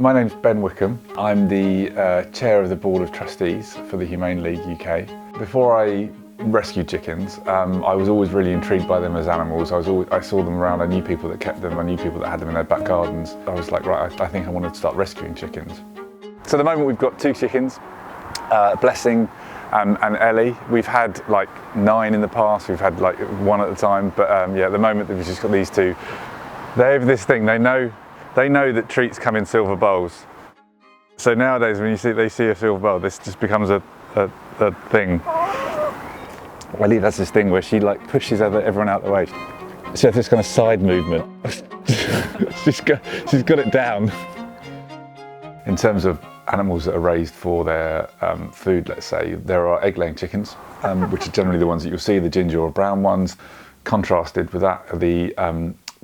My name's Ben Wickham. I'm the chair of the board of trustees for the Humane League UK. Before I rescued chickens, I was always really intrigued by them as animals. I saw them around, I knew people that kept them, I knew people that had them in their back gardens. I was like, right, I think I want to start rescuing chickens. So at the moment we've got 2 chickens, Blessing and Ellie. We've had like 9 in the past, we've had like 1 at a time, but yeah, at the moment we've just got these 2. They have this thing, they know that treats come in silver bowls. So nowadays when they see a silver bowl, this just becomes a thing. Ellie does this thing where she like pushes everyone out of the way. She has this kind of side movement. she's got it down. In terms of animals that are raised for their food, let's say, there are egg-laying chickens, which are generally the ones that you'll see, the ginger or brown ones. Contrasted with that are the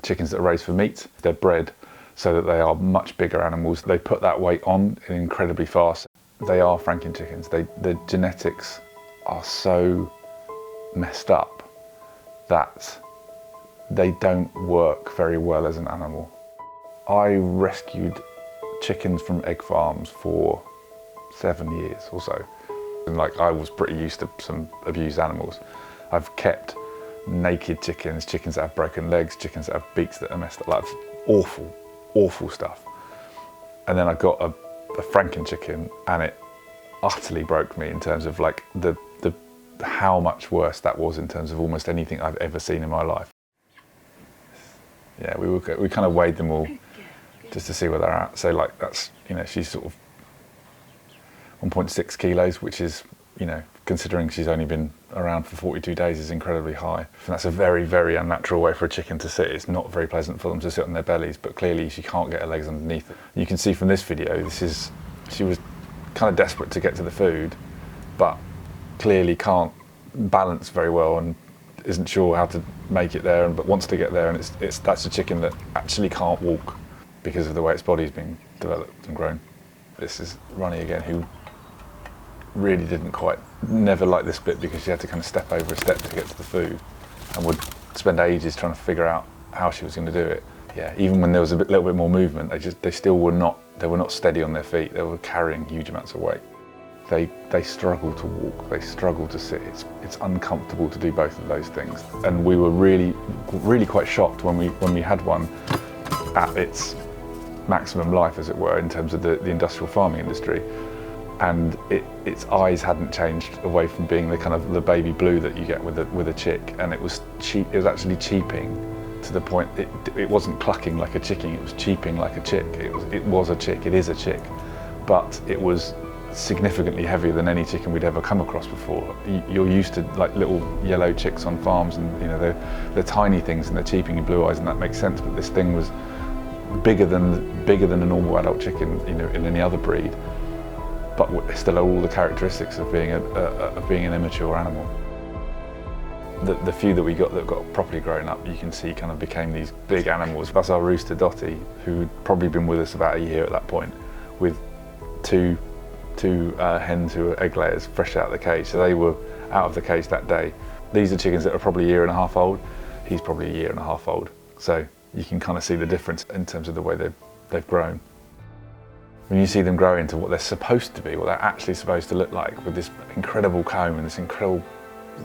chickens that are raised for meat. They're bred so that they are much bigger animals. They put that weight on incredibly fast. They are Frankenchickens. The genetics are so messed up that they don't work very well as an animal. I rescued chickens from egg farms for 7 years or so. And like, I was pretty used to some abused animals. I've kept naked chickens, chickens that have broken legs, chickens that have beaks that are messed up, like awful stuff. And then I got a Frankenchicken and it utterly broke me in terms of like the how much worse that was in terms of almost anything I've ever seen in my life. Yeah, we kind of weighed them all just to see where they're at. So like that's, you know, she's sort of 1.6 kilos, which is, you know, considering she's only been around for 42 days, is incredibly high. And that's a very, very unnatural way for a chicken to sit. It's not very pleasant for them to sit on their bellies, but clearly she can't get her legs underneath it. You can see from this video, she was kind of desperate to get to the food, but clearly can't balance very well and isn't sure how to make it there, but wants to get there. And that's a chicken that actually can't walk because of the way its body's been developed and grown. This is Ronnie again, who really never liked this bit because she had to kind of step over a step to get to the food and would spend ages trying to figure out how she was going to do it. Yeah, even when there was little bit more movement, they still were not steady on their feet. They were carrying huge amounts of weight. They struggle to walk, they struggle to sit. It's uncomfortable to do both of those things. And we were really quite shocked when we had one at its maximum life, as it were, in terms of the industrial farming industry. And its eyes hadn't changed away from being the kind of the baby blue that you get with a chick, and it was actually cheeping to the point it wasn't clucking like a chicken, it was cheeping like a chick. It was a chick, it is a chick, but it was significantly heavier than any chicken we'd ever come across before. You're used to like little yellow chicks on farms, and you know they're tiny things and they're cheeping in blue eyes, and that makes sense. But this thing was bigger than a normal adult chicken, you know, in any other breed, but still all the characteristics of being an immature animal. The few that we got that got properly grown up, you can see kind of became these big animals. That's our rooster Dottie, who'd probably been with us about a year at that point, with two hens who were egg layers fresh out of the cage. So they were out of the cage that day. These are chickens that are probably a year and a half old. He's probably a year and a half old. So you can kind of see the difference in terms of the way they've grown. When you see them grow into what they're supposed to be, what they're actually supposed to look like, with this incredible comb and this incredible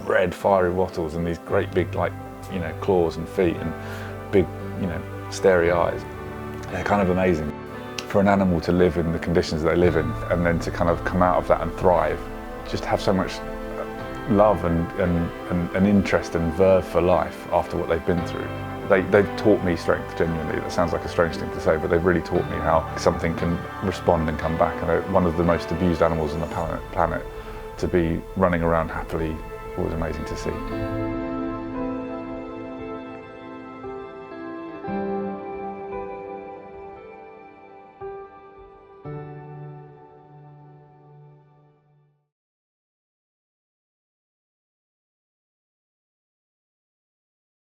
red fiery wattles and these great big, like, you know, claws and feet and big, you know, starey eyes, they're kind of amazing. For an animal to live in the conditions they live in and then to kind of come out of that and thrive, just have so much love and interest and verve for life after what they've been through. They've taught me strength, genuinely. That sounds like a strange thing to say, but they've really taught me how something can respond and come back. And one of the most abused animals on the planet, to be running around happily was amazing to see.